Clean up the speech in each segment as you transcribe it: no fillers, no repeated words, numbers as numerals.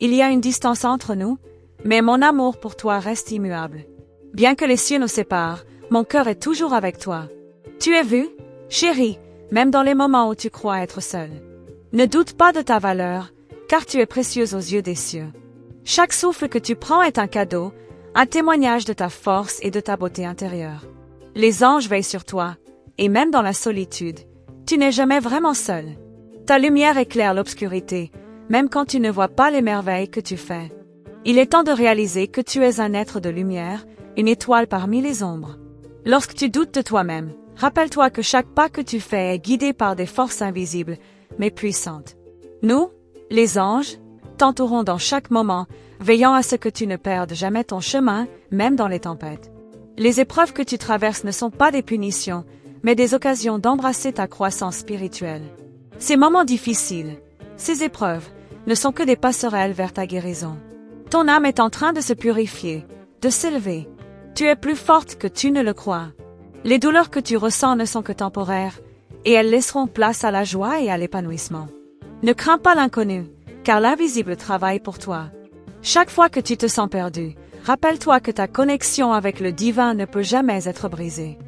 Il y a une distance entre nous, mais mon amour pour toi reste immuable. Bien que les cieux nous séparent, mon cœur est toujours avec toi. Tu es vu, chérie, même dans les moments où tu crois être seule. Ne doute pas de ta valeur, car tu es précieuse aux yeux des cieux. Chaque souffle que tu prends est un cadeau, un témoignage de ta force et de ta beauté intérieure. Les anges veillent sur toi, et même dans la solitude, tu n'es jamais vraiment seul. Ta lumière éclaire l'obscurité, même quand tu ne vois pas les merveilles que tu fais. Il est temps de réaliser que tu es un être de lumière, une étoile parmi les ombres. Lorsque tu doutes de toi-même, rappelle-toi que chaque pas que tu fais est guidé par des forces invisibles, mais puissantes. Nous, les anges, t'entourons dans chaque moment, veillant à ce que tu ne perdes jamais ton chemin, même dans les tempêtes. Les épreuves que tu traverses ne sont pas des punitions, mais des occasions d'embrasser ta croissance spirituelle. Ces moments difficiles, ces épreuves, ne sont que des passerelles vers ta guérison. Ton âme est en train de se purifier, de s'élever. Tu es plus forte que tu ne le crois. Les douleurs que tu ressens ne sont que temporaires, et elles laisseront place à la joie et à l'épanouissement. Ne crains pas l'inconnu, car l'invisible travaille pour toi. Chaque fois que tu te sens perdu, rappelle-toi que ta connexion avec le divin ne peut jamais être brisée.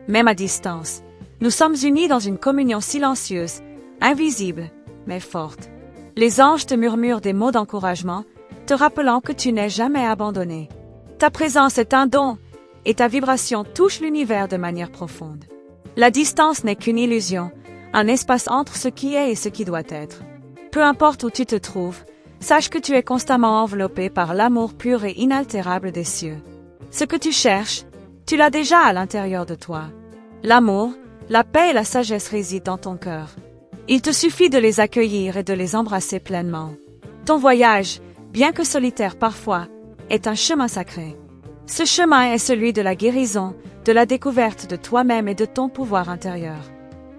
Même à distance, nous sommes unis dans une communion silencieuse, invisible, mais forte. Les anges te murmurent des mots d'encouragement, te rappelant que tu n'es jamais abandonné. Ta présence est un don, et ta vibration touche l'univers de manière profonde. La distance n'est qu'une illusion, un espace entre ce qui est et ce qui doit être. Peu importe où tu te trouves, sache que tu es constamment enveloppé par l'amour pur et inaltérable des cieux. Ce que tu cherches, tu l'as déjà à l'intérieur de toi. L'amour, la paix et la sagesse résident dans ton cœur. Il te suffit de les accueillir et de les embrasser pleinement. Ton voyage, bien que solitaire parfois, est un chemin sacré. Ce chemin est celui de la guérison, de la découverte de toi-même et de ton pouvoir intérieur.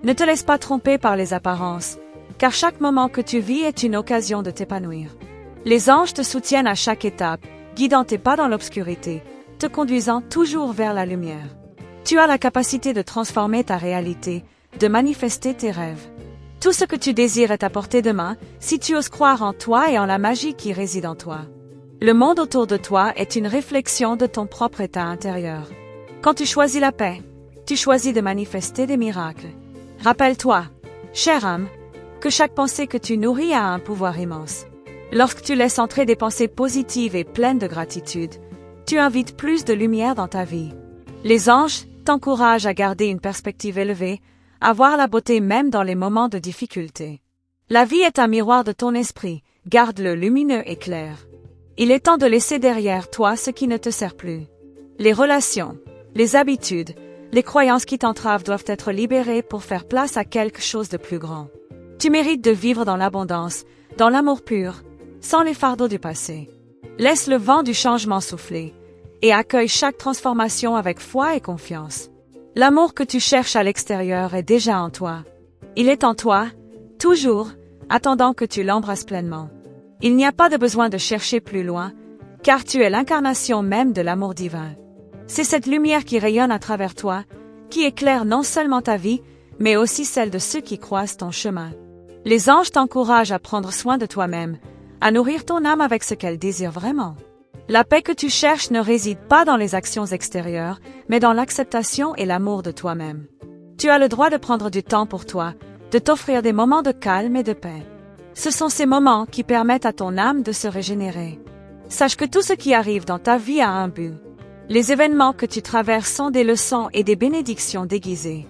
Ne te laisse pas tromper par les apparences, car chaque moment que tu vis est une occasion de t'épanouir. Les anges te soutiennent à chaque étape, guidant tes pas dans l'obscurité, te conduisant toujours vers la lumière. Tu as la capacité de transformer ta réalité, de manifester tes rêves. Tout ce que tu désires est à portée de main si tu oses croire en toi et en la magie qui réside en toi. Le monde autour de toi est une réflexion de ton propre état intérieur. Quand tu choisis la paix, tu choisis de manifester des miracles. Rappelle-toi, chère âme, que chaque pensée que tu nourris a un pouvoir immense. Lorsque tu laisses entrer des pensées positives et pleines de gratitude, tu invites plus de lumière dans ta vie. Les anges t'encouragent à garder une perspective élevée, à voir la beauté même dans les moments de difficulté. La vie est un miroir de ton esprit, garde-le lumineux et clair. Il est temps de laisser derrière toi ce qui ne te sert plus. Les relations, les habitudes, les croyances qui t'entravent doivent être libérées pour faire place à quelque chose de plus grand. Tu mérites de vivre dans l'abondance, dans l'amour pur, sans les fardeaux du passé. Laisse le vent du changement souffler, et accueille chaque transformation avec foi et confiance. L'amour que tu cherches à l'extérieur est déjà en toi. Il est en toi, toujours, attendant que tu l'embrasses pleinement. Il n'y a pas de besoin de chercher plus loin, car tu es l'incarnation même de l'amour divin. C'est cette lumière qui rayonne à travers toi, qui éclaire non seulement ta vie, mais aussi celle de ceux qui croisent ton chemin. Les anges t'encouragent à prendre soin de toi-même, à nourrir ton âme avec ce qu'elle désire vraiment. La paix que tu cherches ne réside pas dans les actions extérieures, mais dans l'acceptation et l'amour de toi-même. Tu as le droit de prendre du temps pour toi, de t'offrir des moments de calme et de paix. Ce sont ces moments qui permettent à ton âme de se régénérer. Sache que tout ce qui arrive dans ta vie a un but. Les événements que tu traverses sont des leçons et des bénédictions déguisées.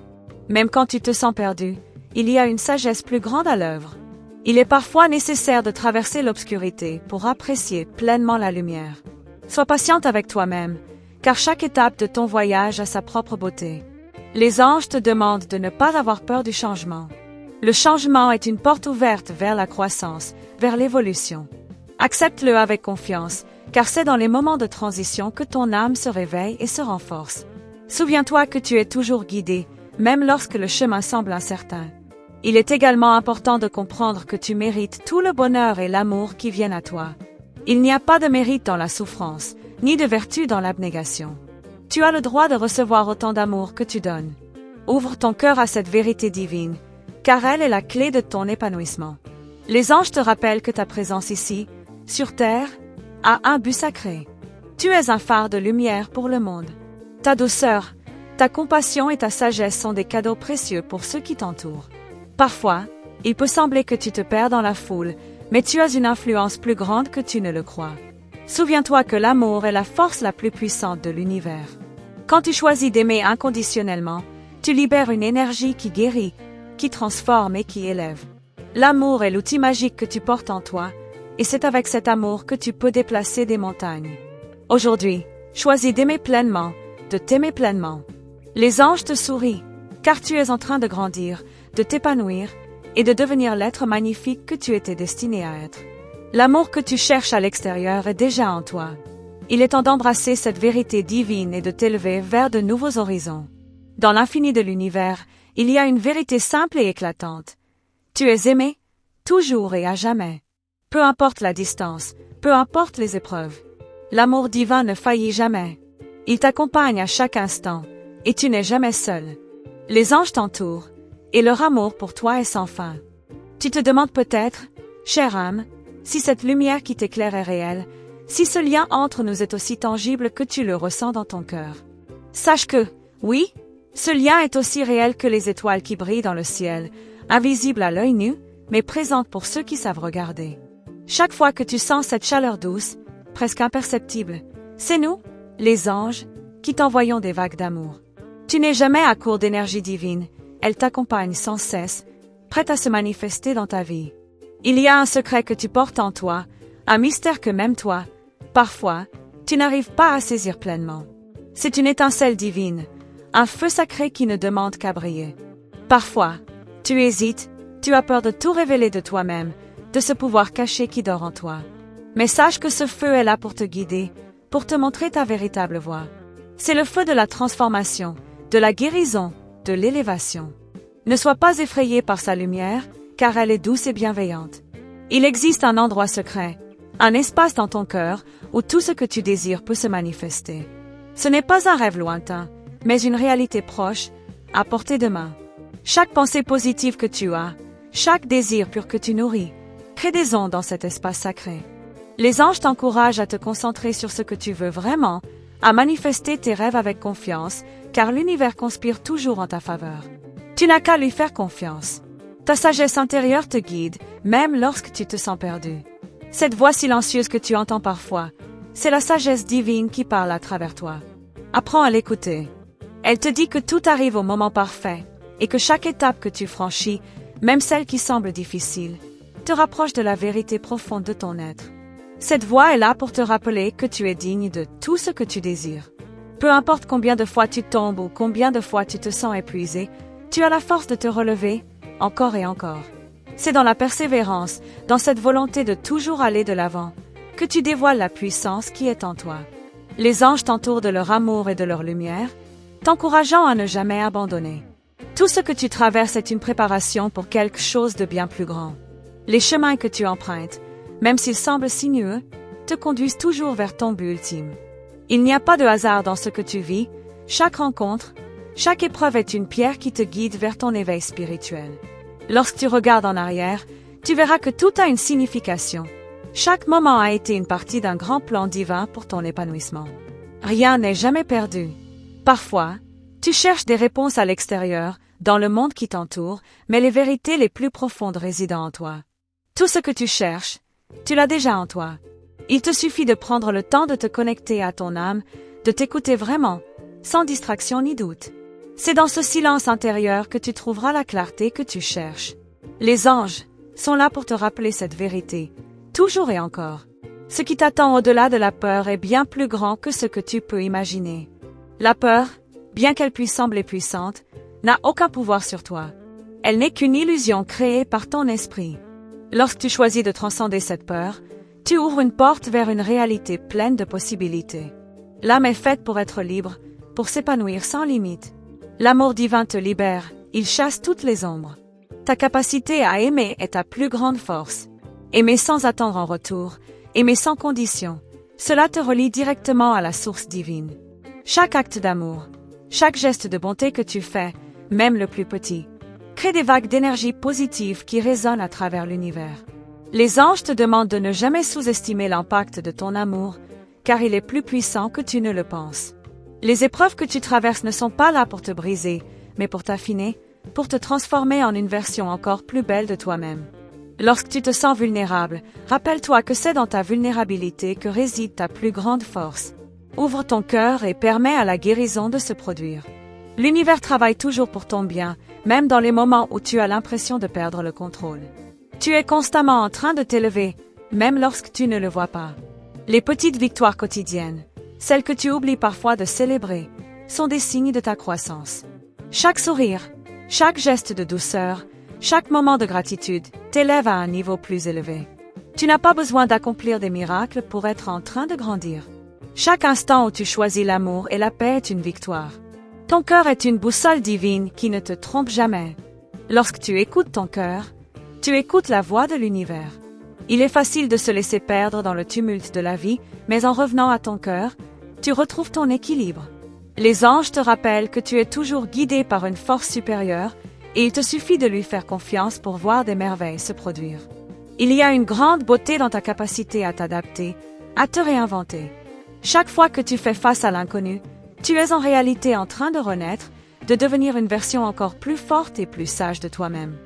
Même quand tu te sens perdu, il y a une sagesse plus grande à l'œuvre. Il est parfois nécessaire de traverser l'obscurité pour apprécier pleinement la lumière. Sois patiente avec toi-même, car chaque étape de ton voyage a sa propre beauté. Les anges te demandent de ne pas avoir peur du changement. Le changement est une porte ouverte vers la croissance, vers l'évolution. Accepte-le avec confiance, car c'est dans les moments de transition que ton âme se réveille et se renforce. Souviens-toi que tu es toujours guidé, même lorsque le chemin semble incertain. Il est également important de comprendre que tu mérites tout le bonheur et l'amour qui viennent à toi. Il n'y a pas de mérite dans la souffrance, ni de vertu dans l'abnégation. Tu as le droit de recevoir autant d'amour que tu donnes. Ouvre ton cœur à cette vérité divine, car elle est la clé de ton épanouissement. Les anges te rappellent que ta présence ici, sur terre, a un but sacré. Tu es un phare de lumière pour le monde. Ta douceur, ta compassion et ta sagesse sont des cadeaux précieux pour ceux qui t'entourent. Parfois, il peut sembler que tu te perds dans la foule, mais tu as une influence plus grande que tu ne le crois. Souviens-toi que l'amour est la force la plus puissante de l'univers. Quand tu choisis d'aimer inconditionnellement, tu libères une énergie qui guérit, qui transforme et qui élève. L'amour est l'outil magique que tu portes en toi, et c'est avec cet amour que tu peux déplacer des montagnes. Aujourd'hui, choisis d'aimer pleinement, de t'aimer pleinement. Les anges te sourient, car tu es en train de grandir, de t'épanouir, et de devenir l'être magnifique que tu étais destiné à être. L'amour que tu cherches à l'extérieur est déjà en toi. Il est temps d'embrasser cette vérité divine et de t'élever vers de nouveaux horizons. Dans l'infini de l'univers, il y a une vérité simple et éclatante. Tu es aimé, toujours et à jamais. Peu importe la distance, peu importe les épreuves. L'amour divin ne faillit jamais. Il t'accompagne à chaque instant, et tu n'es jamais seul. Les anges t'entourent, et leur amour pour toi est sans fin. Tu te demandes peut-être, chère âme, si cette lumière qui t'éclaire est réelle, si ce lien entre nous est aussi tangible que tu le ressens dans ton cœur. Sache que, oui, ce lien est aussi réel que les étoiles qui brillent dans le ciel, invisibles à l'œil nu, mais présentes pour ceux qui savent regarder. Chaque fois que tu sens cette chaleur douce, presque imperceptible, c'est nous, les anges, qui t'envoyons des vagues d'amour. Tu n'es jamais à court d'énergie divine, elle t'accompagne sans cesse, prête à se manifester dans ta vie. Il y a un secret que tu portes en toi, un mystère que même toi, parfois, tu n'arrives pas à saisir pleinement. C'est une étincelle divine, un feu sacré qui ne demande qu'à briller. Parfois, tu hésites, tu as peur de tout révéler de toi-même, de ce pouvoir caché qui dort en toi. Mais sache que ce feu est là pour te guider, pour te montrer ta véritable voie. C'est le feu de la transformation, de la guérison, de l'élévation. Ne sois pas effrayé par sa lumière, car elle est douce et bienveillante. Il existe un endroit secret, un espace dans ton cœur où tout ce que tu désires peut se manifester. Ce n'est pas un rêve lointain, mais une réalité proche, à portée de main. Chaque pensée positive que tu as, chaque désir pur que tu nourris, crée des ondes dans cet espace sacré. Les anges t'encouragent à te concentrer sur ce que tu veux vraiment, à manifester tes rêves avec confiance, car l'univers conspire toujours en ta faveur. Tu n'as qu'à lui faire confiance. Ta sagesse intérieure te guide, même lorsque tu te sens perdu. Cette voix silencieuse que tu entends parfois, c'est la sagesse divine qui parle à travers toi. Apprends à l'écouter. Elle te dit que tout arrive au moment parfait, et que chaque étape que tu franchis, même celle qui semble difficile, te rapproche de la vérité profonde de ton être. Cette voix est là pour te rappeler que tu es digne de tout ce que tu désires. Peu importe combien de fois tu tombes ou combien de fois tu te sens épuisé, tu as la force de te relever, encore et encore. C'est dans la persévérance, dans cette volonté de toujours aller de l'avant, que tu dévoiles la puissance qui est en toi. Les anges t'entourent de leur amour et de leur lumière, t'encourageant à ne jamais abandonner. Tout ce que tu traverses est une préparation pour quelque chose de bien plus grand. Les chemins que tu empruntes, même s'ils semblent sinueux, te conduisent toujours vers ton but ultime. Il n'y a pas de hasard dans ce que tu vis, chaque rencontre, chaque épreuve est une pierre qui te guide vers ton éveil spirituel. Lorsque tu regardes en arrière, tu verras que tout a une signification. Chaque moment a été une partie d'un grand plan divin pour ton épanouissement. Rien n'est jamais perdu. Parfois, tu cherches des réponses à l'extérieur, dans le monde qui t'entoure, mais les vérités les plus profondes résident en toi. Tout ce que tu cherches, tu l'as déjà en toi. Il te suffit de prendre le temps de te connecter à ton âme, de t'écouter vraiment, sans distraction ni doute. C'est dans ce silence intérieur que tu trouveras la clarté que tu cherches. Les anges sont là pour te rappeler cette vérité, toujours et encore. Ce qui t'attend au-delà de la peur est bien plus grand que ce que tu peux imaginer. La peur, bien qu'elle puisse sembler puissante, n'a aucun pouvoir sur toi. Elle n'est qu'une illusion créée par ton esprit. Lorsque tu choisis de transcender cette peur, tu ouvres une porte vers une réalité pleine de possibilités. L'âme est faite pour être libre, pour s'épanouir sans limite. L'amour divin te libère, il chasse toutes les ombres. Ta capacité à aimer est ta plus grande force. Aimer sans attendre en retour, aimer sans condition, cela te relie directement à la source divine. Chaque acte d'amour, chaque geste de bonté que tu fais, même le plus petit, crée des vagues d'énergie positive qui résonnent à travers l'univers. Les anges te demandent de ne jamais sous-estimer l'impact de ton amour, car il est plus puissant que tu ne le penses. Les épreuves que tu traverses ne sont pas là pour te briser, mais pour t'affiner, pour te transformer en une version encore plus belle de toi-même. Lorsque tu te sens vulnérable, rappelle-toi que c'est dans ta vulnérabilité que réside ta plus grande force. Ouvre ton cœur et permets à la guérison de se produire. L'univers travaille toujours pour ton bien, même dans les moments où tu as l'impression de perdre le contrôle. Tu es constamment en train de t'élever, même lorsque tu ne le vois pas. Les petites victoires quotidiennes, celles que tu oublies parfois de célébrer, sont des signes de ta croissance. Chaque sourire, chaque geste de douceur, chaque moment de gratitude t'élève à un niveau plus élevé. Tu n'as pas besoin d'accomplir des miracles pour être en train de grandir. Chaque instant où tu choisis l'amour et la paix est une victoire. Ton cœur est une boussole divine qui ne te trompe jamais. Lorsque tu écoutes ton cœur, tu écoutes la voix de l'univers. Il est facile de se laisser perdre dans le tumulte de la vie, mais en revenant à ton cœur, tu retrouves ton équilibre. Les anges te rappellent que tu es toujours guidé par une force supérieure, et il te suffit de lui faire confiance pour voir des merveilles se produire. Il y a une grande beauté dans ta capacité à t'adapter, à te réinventer. Chaque fois que tu fais face à l'inconnu, tu es en réalité en train de renaître, de devenir une version encore plus forte et plus sage de toi-même.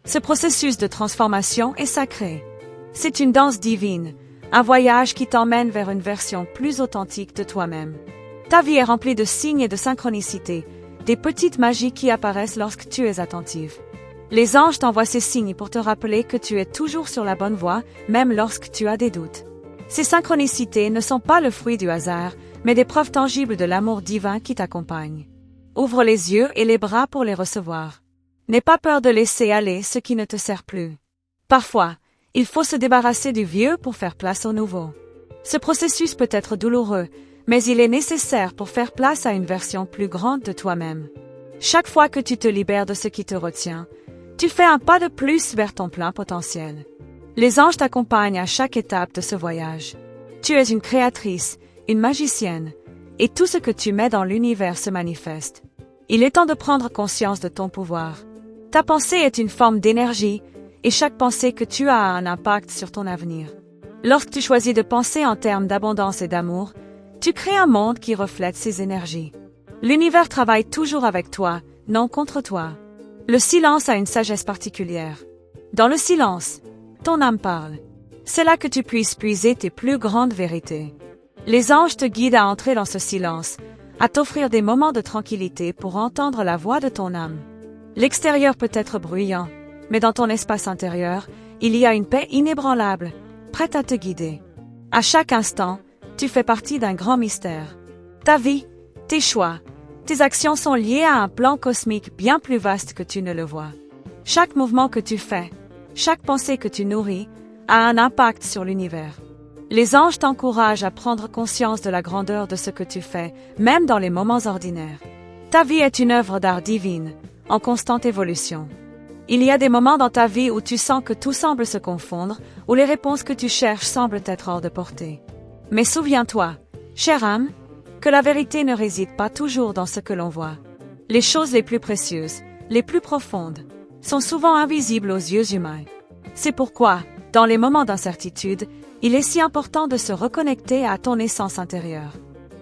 Ce processus de transformation est sacré. C'est une danse divine, un voyage qui t'emmène vers une version plus authentique de toi-même. Ta vie est remplie de signes et de synchronicités, des petites magies qui apparaissent lorsque tu es attentive. Les anges t'envoient ces signes pour te rappeler que tu es toujours sur la bonne voie, même lorsque tu as des doutes. Ces synchronicités ne sont pas le fruit du hasard, mais des preuves tangibles de l'amour divin qui t'accompagne. Ouvre les yeux et les bras pour les recevoir. N'aie pas peur de laisser aller ce qui ne te sert plus. Parfois, il faut se débarrasser du vieux pour faire place au nouveau. Ce processus peut être douloureux, mais il est nécessaire pour faire place à une version plus grande de toi-même. Chaque fois que tu te libères de ce qui te retient, tu fais un pas de plus vers ton plein potentiel. Les anges t'accompagnent à chaque étape de ce voyage. Tu es une créatrice, une magicienne, et tout ce que tu mets dans l'univers se manifeste. Il est temps de prendre conscience de ton pouvoir. Ta pensée est une forme d'énergie, et chaque pensée que tu as a un impact sur ton avenir. Lorsque tu choisis de penser en termes d'abondance et d'amour, tu crées un monde qui reflète ces énergies. L'univers travaille toujours avec toi, non contre toi. Le silence a une sagesse particulière. Dans le silence, ton âme parle. C'est là que tu puisses puiser tes plus grandes vérités. Les anges te guident à entrer dans ce silence, à t'offrir des moments de tranquillité pour entendre la voix de ton âme. L'extérieur peut être bruyant, mais dans ton espace intérieur, il y a une paix inébranlable, prête à te guider. À chaque instant, tu fais partie d'un grand mystère. Ta vie, tes choix, tes actions sont liées à un plan cosmique bien plus vaste que tu ne le vois. Chaque mouvement que tu fais, chaque pensée que tu nourris, a un impact sur l'univers. Les anges t'encouragent à prendre conscience de la grandeur de ce que tu fais, même dans les moments ordinaires. Ta vie est une œuvre d'art divine, en constante évolution. Il y a des moments dans ta vie où tu sens que tout semble se confondre, où les réponses que tu cherches semblent être hors de portée. Mais souviens-toi, chère âme, que la vérité ne réside pas toujours dans ce que l'on voit. Les choses les plus précieuses, les plus profondes, sont souvent invisibles aux yeux humains. C'est pourquoi, dans les moments d'incertitude, il est si important de se reconnecter à ton essence intérieure.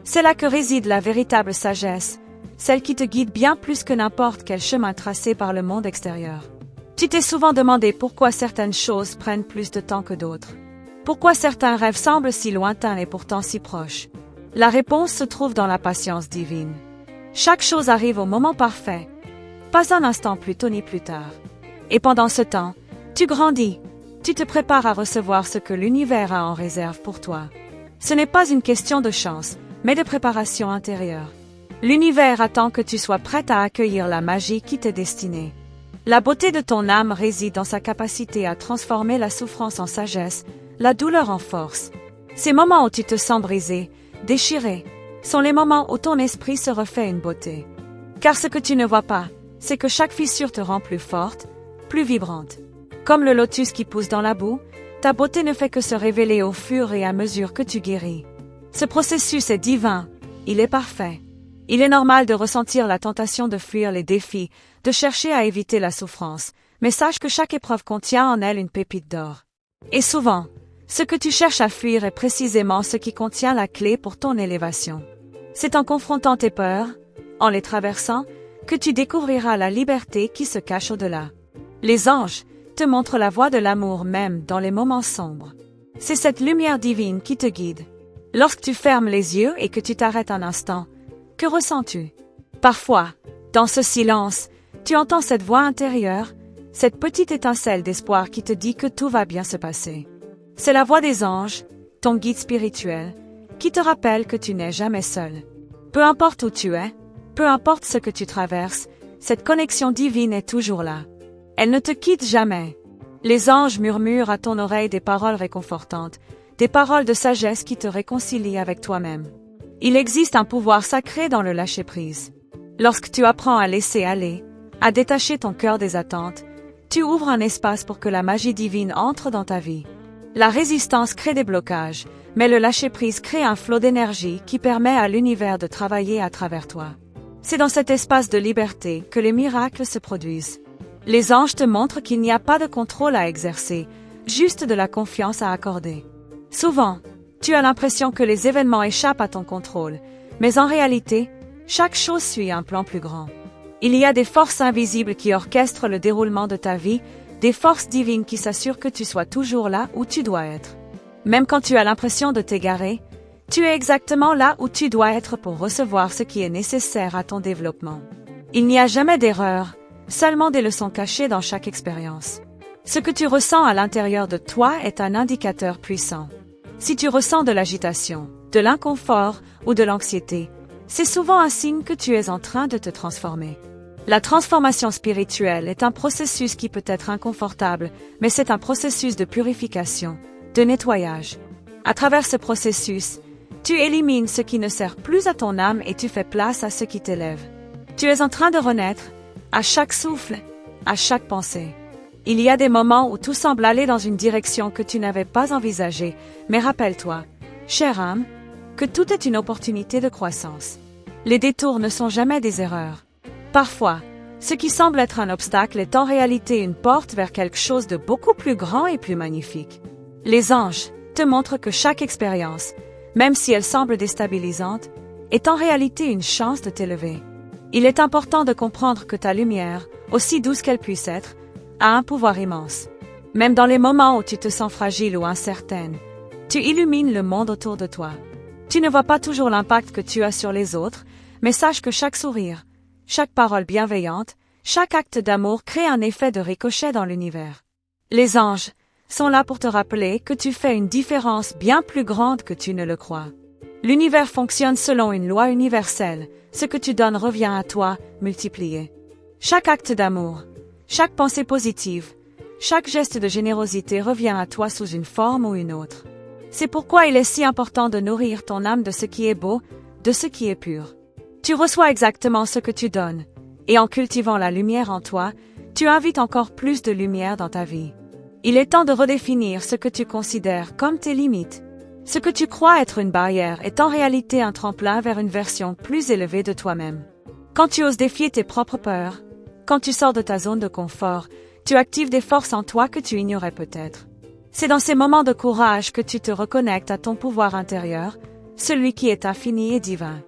C'est là que réside la véritable sagesse, celle qui te guide bien plus que n'importe quel chemin tracé par le monde extérieur. Tu t'es souvent demandé pourquoi certaines choses prennent plus de temps que d'autres. Pourquoi certains rêves semblent si lointains et pourtant si proches. La réponse se trouve dans la patience divine. Chaque chose arrive au moment parfait, pas un instant plus tôt ni plus tard. Et pendant ce temps, tu grandis, tu te prépares à recevoir ce que l'univers a en réserve pour toi. Ce n'est pas une question de chance, mais de préparation intérieure. L'univers attend que tu sois prête à accueillir la magie qui t'est destinée. La beauté de ton âme réside dans sa capacité à transformer la souffrance en sagesse, la douleur en force. Ces moments où tu te sens brisé, déchiré, sont les moments où ton esprit se refait une beauté. Car ce que tu ne vois pas, c'est que chaque fissure te rend plus forte, plus vibrante. Comme le lotus qui pousse dans la boue, ta beauté ne fait que se révéler au fur et à mesure que tu guéris. Ce processus est divin, il est parfait. Il est normal de ressentir la tentation de fuir les défis, de chercher à éviter la souffrance, mais sache que chaque épreuve contient en elle une pépite d'or. Et souvent, ce que tu cherches à fuir est précisément ce qui contient la clé pour ton élévation. C'est en confrontant tes peurs, en les traversant, que tu découvriras la liberté qui se cache au-delà. Les anges te montrent la voie de l'amour même dans les moments sombres. C'est cette lumière divine qui te guide. Lorsque tu fermes les yeux et que tu t'arrêtes un instant, que ressens-tu? Parfois, dans ce silence, tu entends cette voix intérieure, cette petite étincelle d'espoir qui te dit que tout va bien se passer. C'est la voix des anges, ton guide spirituel, qui te rappelle que tu n'es jamais seul. Peu importe où tu es, peu importe ce que tu traverses, cette connexion divine est toujours là. Elle ne te quitte jamais. Les anges murmurent à ton oreille des paroles réconfortantes, des paroles de sagesse qui te réconcilient avec toi-même. Il existe un pouvoir sacré dans le lâcher-prise. Lorsque tu apprends à laisser aller, à détacher ton cœur des attentes, tu ouvres un espace pour que la magie divine entre dans ta vie. La résistance crée des blocages, mais le lâcher-prise crée un flot d'énergie qui permet à l'univers de travailler à travers toi. C'est dans cet espace de liberté que les miracles se produisent. Les anges te montrent qu'il n'y a pas de contrôle à exercer, juste de la confiance à accorder. Souvent, tu as l'impression que les événements échappent à ton contrôle, mais en réalité, chaque chose suit un plan plus grand. Il y a des forces invisibles qui orchestrent le déroulement de ta vie, des forces divines qui s'assurent que tu sois toujours là où tu dois être. Même quand tu as l'impression de t'égarer, tu es exactement là où tu dois être pour recevoir ce qui est nécessaire à ton développement. Il n'y a jamais d'erreur, seulement des leçons cachées dans chaque expérience. Ce que tu ressens à l'intérieur de toi est un indicateur puissant. Si tu ressens de l'agitation, de l'inconfort ou de l'anxiété, c'est souvent un signe que tu es en train de te transformer. La transformation spirituelle est un processus qui peut être inconfortable, mais c'est un processus de purification, de nettoyage. À travers ce processus, tu élimines ce qui ne sert plus à ton âme et tu fais place à ce qui t'élève. Tu es en train de renaître, à chaque souffle, à chaque pensée. Il y a des moments où tout semble aller dans une direction que tu n'avais pas envisagée, mais rappelle-toi, chère âme, que tout est une opportunité de croissance. Les détours ne sont jamais des erreurs. Parfois, ce qui semble être un obstacle est en réalité une porte vers quelque chose de beaucoup plus grand et plus magnifique. Les anges te montrent que chaque expérience, même si elle semble déstabilisante, est en réalité une chance de t'élever. Il est important de comprendre que ta lumière, aussi douce qu'elle puisse être, a un pouvoir immense. Même dans les moments où tu te sens fragile ou incertaine, tu illumines le monde autour de toi. Tu ne vois pas toujours l'impact que tu as sur les autres, mais sache que chaque sourire, chaque parole bienveillante, chaque acte d'amour crée un effet de ricochet dans l'univers. Les anges sont là pour te rappeler que tu fais une différence bien plus grande que tu ne le crois. L'univers fonctionne selon une loi universelle, ce que tu donnes revient à toi, multiplié. Chaque acte d'amour, chaque pensée positive, chaque geste de générosité revient à toi sous une forme ou une autre. C'est pourquoi il est si important de nourrir ton âme de ce qui est beau, de ce qui est pur. Tu reçois exactement ce que tu donnes, et en cultivant la lumière en toi, tu invites encore plus de lumière dans ta vie. Il est temps de redéfinir ce que tu considères comme tes limites. Ce que tu crois être une barrière est en réalité un tremplin vers une version plus élevée de toi-même. Quand tu oses défier tes propres peurs, quand tu sors de ta zone de confort, tu actives des forces en toi que tu ignorais peut-être. C'est dans ces moments de courage que tu te reconnectes à ton pouvoir intérieur, celui qui est infini et divin.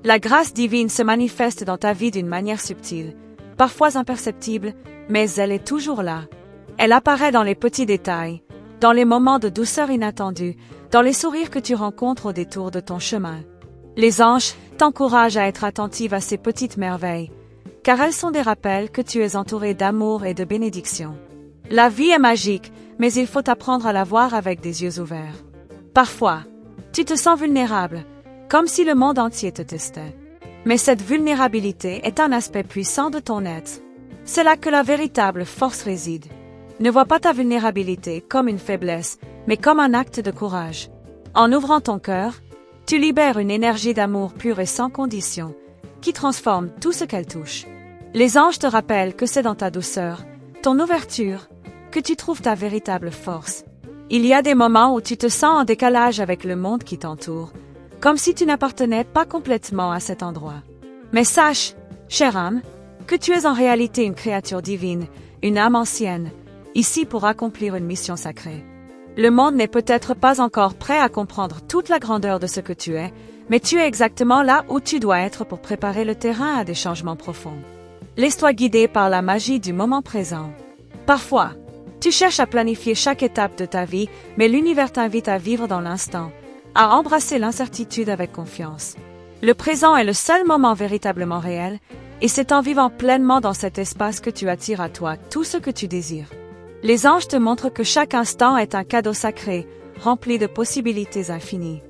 La grâce divine se manifeste dans ta vie d'une manière subtile, parfois imperceptible, mais elle est toujours là. Elle apparaît dans les petits détails, dans les moments de douceur inattendue, dans les sourires que tu rencontres au détour de ton chemin. Les anges t'encouragent à être attentive à ces petites merveilles, car elles sont des rappels que tu es entouré d'amour et de bénédiction. La vie est magique, mais il faut apprendre à la voir avec des yeux ouverts. Parfois, tu te sens vulnérable, comme si le monde entier te testait. Mais cette vulnérabilité est un aspect puissant de ton être. C'est là que la véritable force réside. Ne vois pas ta vulnérabilité comme une faiblesse, mais comme un acte de courage. En ouvrant ton cœur, tu libères une énergie d'amour pure et sans condition, qui transforme tout ce qu'elle touche. Les anges te rappellent que c'est dans ta douceur, ton ouverture, que tu trouves ta véritable force. Il y a des moments où tu te sens en décalage avec le monde qui t'entoure, comme si tu n'appartenais pas complètement à cet endroit. Mais sache, chère âme, que tu es en réalité une créature divine, une âme ancienne, ici pour accomplir une mission sacrée. Le monde n'est peut-être pas encore prêt à comprendre toute la grandeur de ce que tu es, mais tu es exactement là où tu dois être pour préparer le terrain à des changements profonds. Laisse-toi guider par la magie du moment présent. Parfois, tu cherches à planifier chaque étape de ta vie, mais l'univers t'invite à vivre dans l'instant, à embrasser l'incertitude avec confiance. Le présent est le seul moment véritablement réel, et c'est en vivant pleinement dans cet espace que tu attires à toi tout ce que tu désires. Les anges te montrent que chaque instant est un cadeau sacré, rempli de possibilités infinies.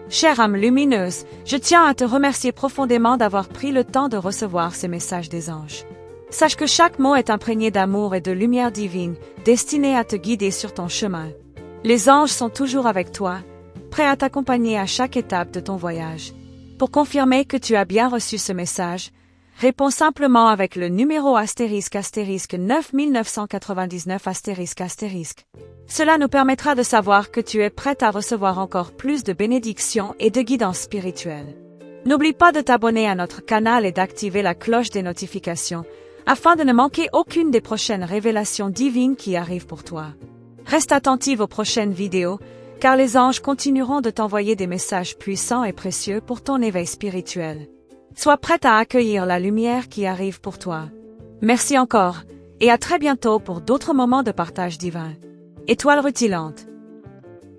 Chère âme lumineuse, je tiens à te remercier profondément d'avoir pris le temps de recevoir ces messages des anges. Sache que chaque mot est imprégné d'amour et de lumière divine, destiné à te guider sur ton chemin. Les anges sont toujours avec toi, prêts à t'accompagner à chaque étape de ton voyage. Pour confirmer que tu as bien reçu ce message, réponds simplement avec le numéro ** 9999 **. Cela nous permettra de savoir que tu es prête à recevoir encore plus de bénédictions et de guidance spirituelle. N'oublie pas de t'abonner à notre canal et d'activer la cloche des notifications, afin de ne manquer aucune des prochaines révélations divines qui arrivent pour toi. Reste attentive aux prochaines vidéos, car les anges continueront de t'envoyer des messages puissants et précieux pour ton éveil spirituel. Sois prête à accueillir la lumière qui arrive pour toi. Merci encore, et à très bientôt pour d'autres moments de partage divin. Étoile rutilante.